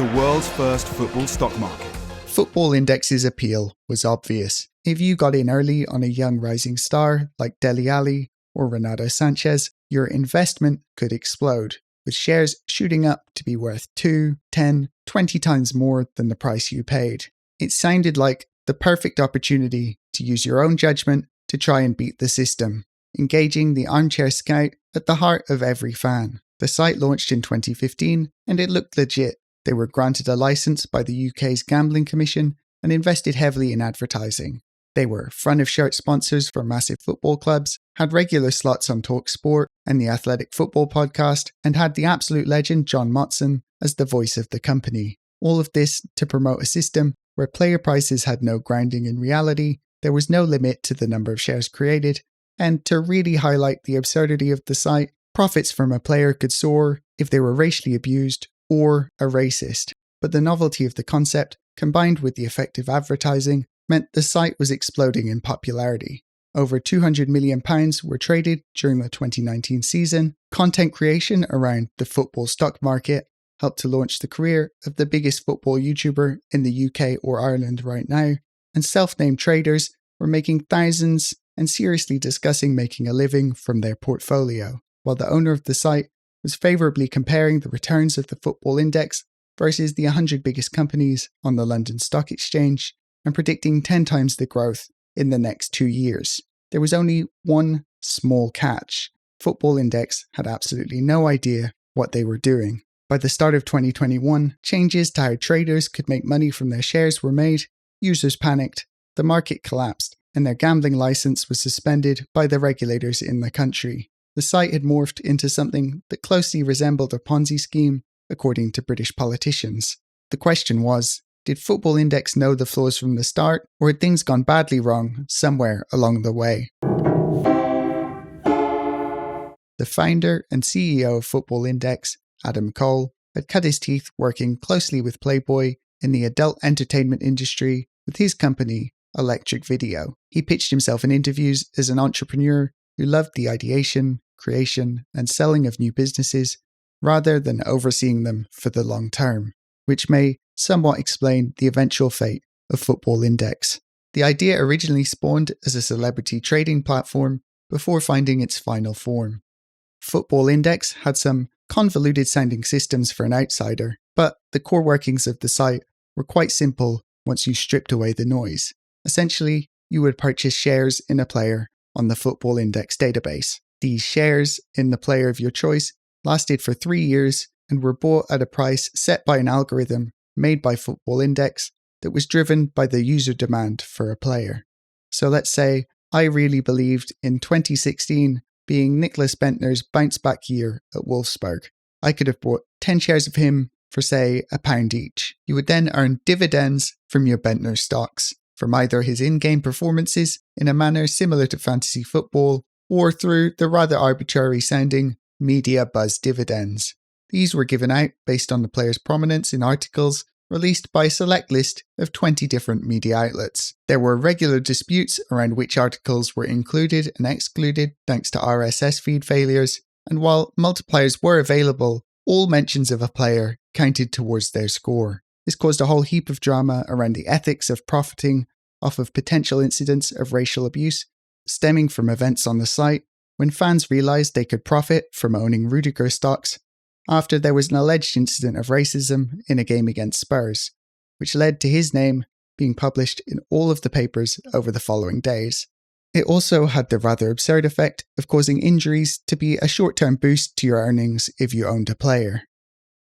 the world's first football stock market. Football Index's appeal was obvious. If you got in early on a young rising star like Dele Alli or Renato Sanchez, your investment could explode, with shares shooting up to be worth 2, 10, 20 times more than the price you paid. It sounded like the perfect opportunity to use your own judgment to try and beat the system, engaging the armchair scout at the heart of every fan. The site launched in 2015 and it looked legit. They were granted a license by the UK's Gambling Commission and invested heavily in advertising. They were front-of-shirt sponsors for massive football clubs, had regular slots on TalkSport and the Athletic Football podcast, and had the absolute legend John Motson as the voice of the company. All of this to promote a system where player prices had no grounding in reality, there was no limit to the number of shares created, and to really highlight the absurdity of the site, profits from a player could soar if they were racially abused or a racist. But the novelty of the concept, combined with the effective advertising, meant the site was exploding in popularity. Over £200 million were traded during the 2019 season. Content creation around the football stock market helped to launch the career of the biggest football YouTuber in the UK or Ireland right now, and self-named traders were making thousands and seriously discussing making a living from their portfolio, while the owner of the site was favourably comparing the returns of the football index versus the 100 biggest companies on the London Stock Exchange and predicting 10 times the growth in the next 2 years. There was only one small catch. Football Index had absolutely no idea what they were doing. By the start of 2021, changes to how traders could make money from their shares were made, users panicked, the market collapsed, and their gambling license was suspended by the regulators in the country. The site had morphed into something that closely resembled a Ponzi scheme, according to British politicians. The question was, did Football Index know the flaws from the start, or had things gone badly wrong somewhere along the way? The founder and CEO of Football Index, Adam Cole, had cut his teeth working closely with Playboy in the adult entertainment industry with his company, Electric Video. He pitched himself in interviews as an entrepreneur who loved the ideation, creation, and selling of new businesses, rather than overseeing them for the long term, which may somewhat explain the eventual fate of Football Index. The idea originally spawned as a celebrity trading platform before finding its final form. Football Index had some convoluted sounding systems for an outsider, but the core workings of the site were quite simple once you stripped away the noise. Essentially, you would purchase shares in a player on the Football Index database. These shares in the player of your choice lasted for 3 years and were bought at a price set by an algorithm made by Football Index that was driven by the user demand for a player. So let's say I really believed in 2016 being Nicholas Bentner's bounce-back year at Wolfsburg. I could have bought 10 shares of him for, say, £1 each. You would then earn dividends from your Bentner stocks, from either his in-game performances in a manner similar to fantasy football, or through the rather arbitrary-sounding media buzz dividends. These were given out based on the player's prominence in articles released by a select list of 20 different media outlets. There were regular disputes around which articles were included and excluded thanks to RSS feed failures, and while multipliers were available, all mentions of a player counted towards their score. This caused a whole heap of drama around the ethics of profiting off of potential incidents of racial abuse stemming from events on the site when fans realised they could profit from owning Rudiger stocks after there was an alleged incident of racism in a game against Spurs, which led to his name being published in all of the papers over the following days. It also had the rather absurd effect of causing injuries to be a short-term boost to your earnings if you owned a player.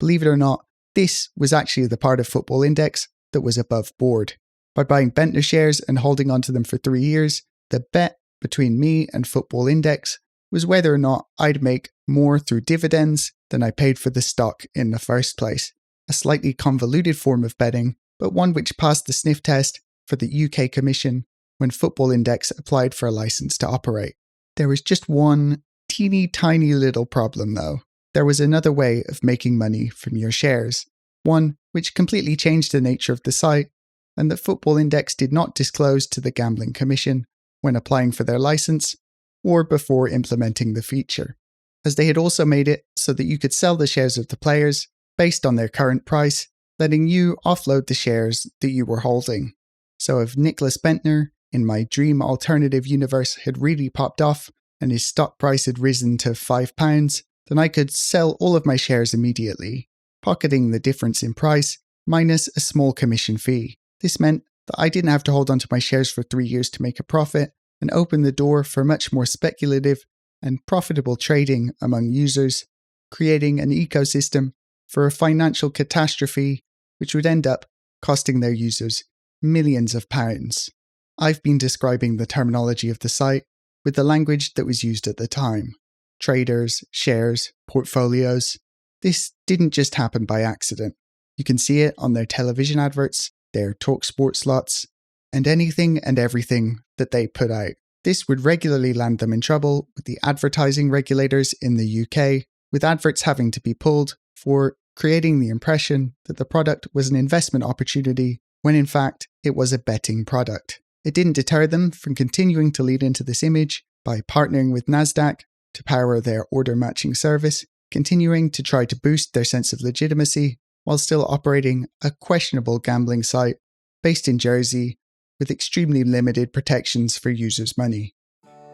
Believe it or not, this was actually the part of Football Index that was above board. By buying Bentner shares and holding onto them for 3 years, the bet between me and Football Index was whether or not I'd make more through dividends than I paid for the stock in the first place. A slightly convoluted form of betting, but one which passed the sniff test for the UK Commission when Football Index applied for a license to operate. There was just one teeny tiny little problem though. There was another way of making money from your shares, one which completely changed the nature of the site and that Football Index did not disclose to the Gambling Commission when applying for their license or before implementing the feature, as they had also made it so that you could sell the shares of the players based on their current price letting you offload the shares that you were holding. So if Nicholas Bentner in my dream alternative universe had really popped off and his stock price had risen to £5, then I could sell all of my shares immediately, pocketing the difference in price minus a small commission fee. This meant that I didn't have to hold onto my shares for 3 years to make a profit, and opened the door for much more speculative and profitable trading among users, creating an ecosystem for a financial catastrophe which would end up costing their users millions of pounds. I've been describing the terminology of the site with the language that was used at the time. Traders, shares, portfolios. This didn't just happen by accident. You can see it on their television adverts, their TalkSport slots, and anything and everything that they put out. This would regularly land them in trouble with the advertising regulators in the UK, with adverts having to be pulled for creating the impression that the product was an investment opportunity when in fact it was a betting product. It didn't deter them from continuing to lead into this image by partnering with Nasdaq to power their order matching service, continuing to try to boost their sense of legitimacy while still operating a questionable gambling site based in Jersey with extremely limited protections for users' money.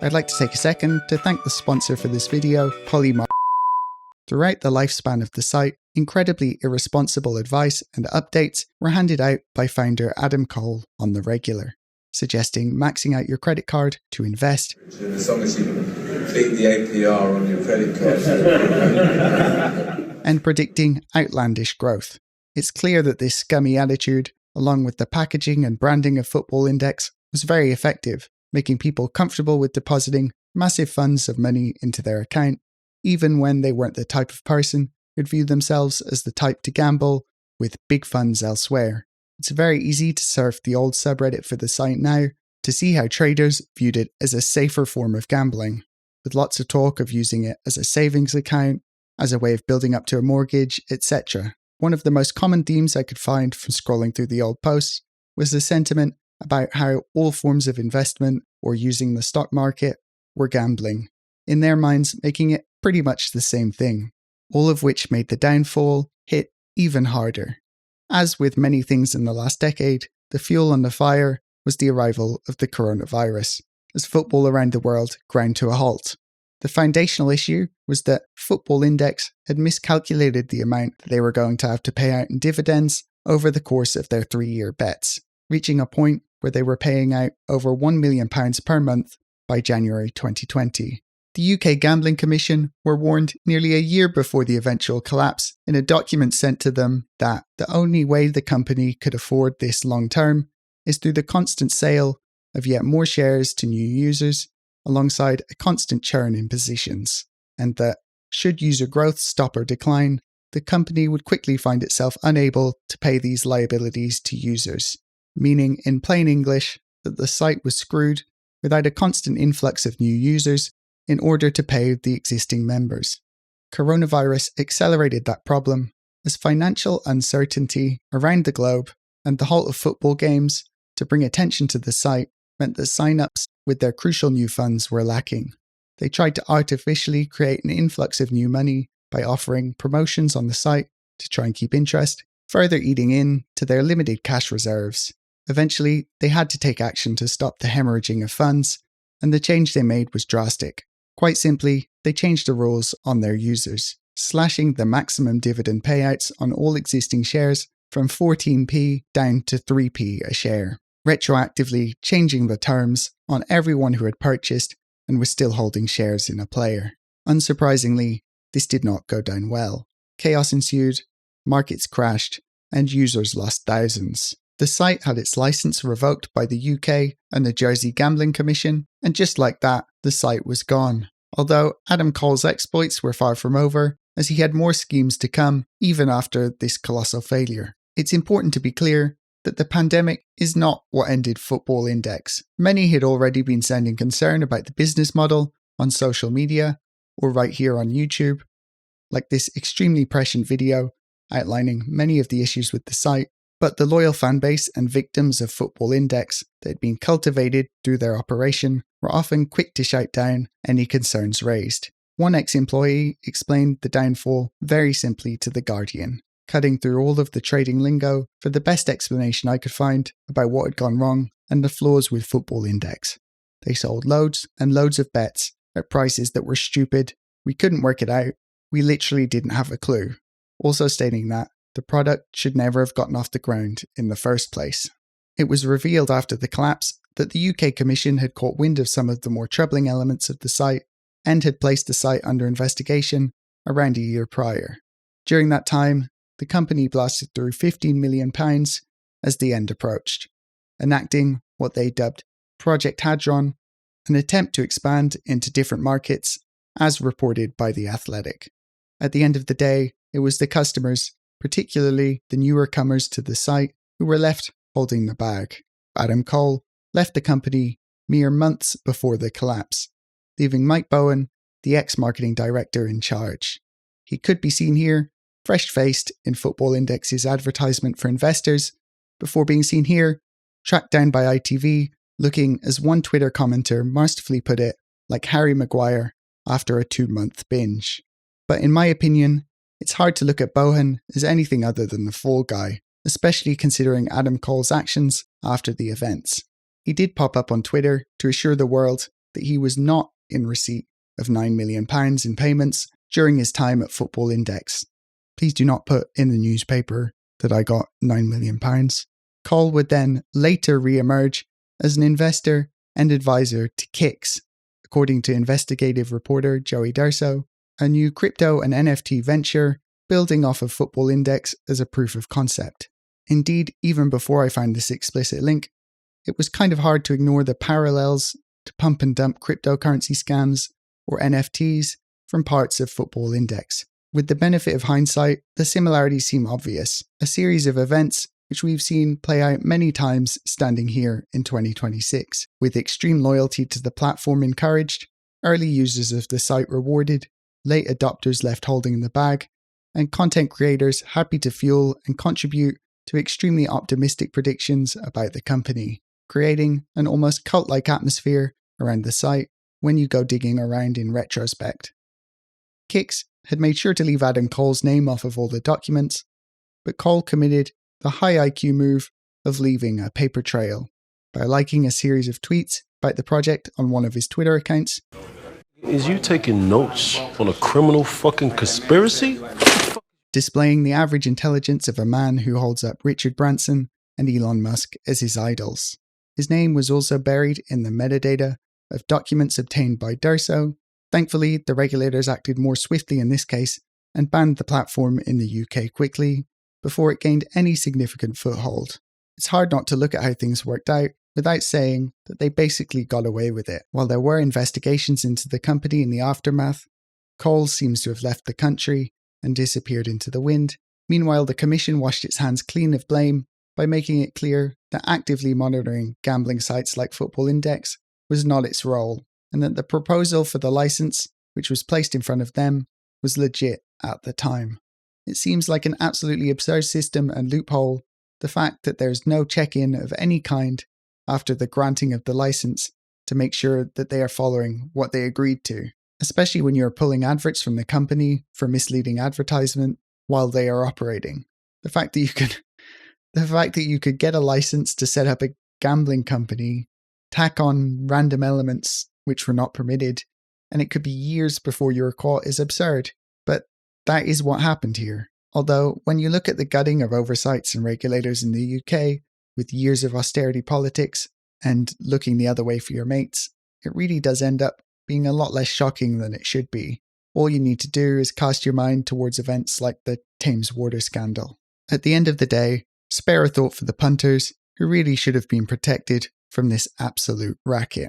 I'd like to take a second to thank the sponsor for this video, Polymar. Throughout the lifespan of the site, incredibly irresponsible advice and updates were handed out by founder Adam Cole on the regular, suggesting maxing out your credit card to invest, as long as you can beat the APR on your credit card, and predicting outlandish growth. It's clear that this scummy attitude, along with the packaging and branding of Football Index, was very effective, making people comfortable with depositing massive funds of money into their account, even when they weren't the type of person who'd view themselves as the type to gamble with big funds elsewhere. It's very easy to surf the old subreddit for the site now to see how traders viewed it as a safer form of gambling, with lots of talk of using it as a savings account, as a way of building up to a mortgage, etc. One of the most common themes I could find from scrolling through the old posts was the sentiment about how all forms of investment or using the stock market were gambling, in their minds making it pretty much the same thing, all of which made the downfall hit even harder. As with many things in the last decade, the fuel on the fire was the arrival of the coronavirus, as football around the world ground to a halt. The foundational issue was that Football Index had miscalculated the amount that they were going to have to pay out in dividends over the course of their 3-year bets, reaching a point where they were paying out over £1 million per month by January 2020. The UK Gambling Commission were warned nearly a year before the eventual collapse in a document sent to them that the only way the company could afford this long term is through the constant sale of yet more shares to new users, alongside a constant churn in positions, and that, should user growth stop or decline, the company would quickly find itself unable to pay these liabilities to users, meaning in plain English that the site was screwed without a constant influx of new users in order to pay the existing members. Coronavirus accelerated that problem as financial uncertainty around the globe and the halt of football games to bring attention to the site meant that sign-ups with their crucial new funds were lacking. They tried to artificially create an influx of new money by offering promotions on the site to try and keep interest, further eating in to their limited cash reserves. Eventually, they had to take action to stop the hemorrhaging of funds, and the change they made was drastic. Quite simply, they changed the rules on their users, slashing the maximum dividend payouts on all existing shares from 14p down to 3p a share, retroactively changing the terms on everyone who had purchased and was still holding shares in a player. Unsurprisingly, this did not go down well. Chaos ensued, markets crashed, and users lost thousands. The site had its license revoked by the UK and the Jersey Gambling Commission, and just like that, the site was gone. Although Adam Cole's exploits were far from over, as he had more schemes to come even after this colossal failure. It's important to be clear that the pandemic is not what ended Football Index. Many had already been sending concern about the business model on social media or right here on YouTube, like this extremely prescient video outlining many of the issues with the site. But the loyal fanbase and victims of Football Index that had been cultivated through their operation were often quick to shout down any concerns raised. One ex-employee explained the downfall very simply to The Guardian. cutting through all of the trading lingo for the best explanation I could find about what had gone wrong and the flaws with Football Index. They sold loads and loads of bets at prices that were stupid. We couldn't work it out. We literally didn't have a clue. Also stating that the product should never have gotten off the ground in the first place. It was revealed after the collapse that the UK Commission had caught wind of some of the more troubling elements of the site and had placed the site under investigation around a year prior. During that time, the company blasted through £15 million as the end approached, enacting what they dubbed Project Hadron, an attempt to expand into different markets, as reported by The Athletic. At the end of the day, it was the customers, particularly the newer comers to the site, who were left holding the bag. Adam Cole left the company mere months before the collapse, leaving Mike Bowen, the ex-marketing director, in charge. He could be seen here, fresh-faced in Football Index's advertisement for investors, before being seen here, tracked down by ITV, looking, as one Twitter commenter masterfully put it, like Harry Maguire after a 2-month binge. But in my opinion, it's hard to look at Bowen as anything other than the fall guy, especially considering Adam Cole's actions after the events. He did pop up on Twitter to assure the world that he was not in receipt of £9 million in payments during his time at Football Index. Please do not put in the newspaper that I got £9 million. Cole would then later re-emerge as an investor and advisor to Kix, according to investigative reporter Joey Darso, a new crypto and NFT venture building off of Football Index as a proof of concept. Indeed, even before I found this explicit link, it was kind of hard to ignore the parallels to pump and dump cryptocurrency scams or NFTs from parts of Football Index. With the benefit of hindsight, the similarities seem obvious, a series of events which we've seen play out many times standing here in 2026, with extreme loyalty to the platform encouraged, early users of the site rewarded, late adopters left holding the bag, and content creators happy to fuel and contribute to extremely optimistic predictions about the company, creating an almost cult-like atmosphere around the site when you go digging around in retrospect. Kix had made sure to leave Adam Cole's name off of all the documents, but Cole committed the high IQ move of leaving a paper trail by liking a series of tweets about the project on one of his Twitter accounts. Is you taking notes on a criminal fucking conspiracy? Displaying the average intelligence of a man who holds up Richard Branson and Elon Musk as his idols. His name was also buried in the metadata of documents obtained by Darso. Thankfully, the regulators acted more swiftly in this case and banned the platform in the UK quickly, before it gained any significant foothold. It's hard not to look at how things worked out without saying that they basically got away with it. While there were investigations into the company in the aftermath, Cole seems to have left the country and disappeared into the wind. Meanwhile, the Commission washed its hands clean of blame by making it clear that actively monitoring gambling sites like Football Index was not its role, and that the proposal for the license, which was placed in front of them, was legit at the time. It seems like an absolutely absurd system and loophole, the fact that there's no check-in of any kind after the granting of the license to make sure that they are following what they agreed to, especially when you're pulling adverts from the company for misleading advertisement while they are operating. The fact that you could get a license to set up a gambling company, tack on random elements which were not permitted, and it could be years before you were caught is absurd. But that is what happened here. Although, when you look at the gutting of oversights and regulators in the UK, with years of austerity politics and looking the other way for your mates, it really does end up being a lot less shocking than it should be. All you need to do is cast your mind towards events like the Thames water scandal. At the end of the day, spare a thought for the punters, who really should have been protected from this absolute racket.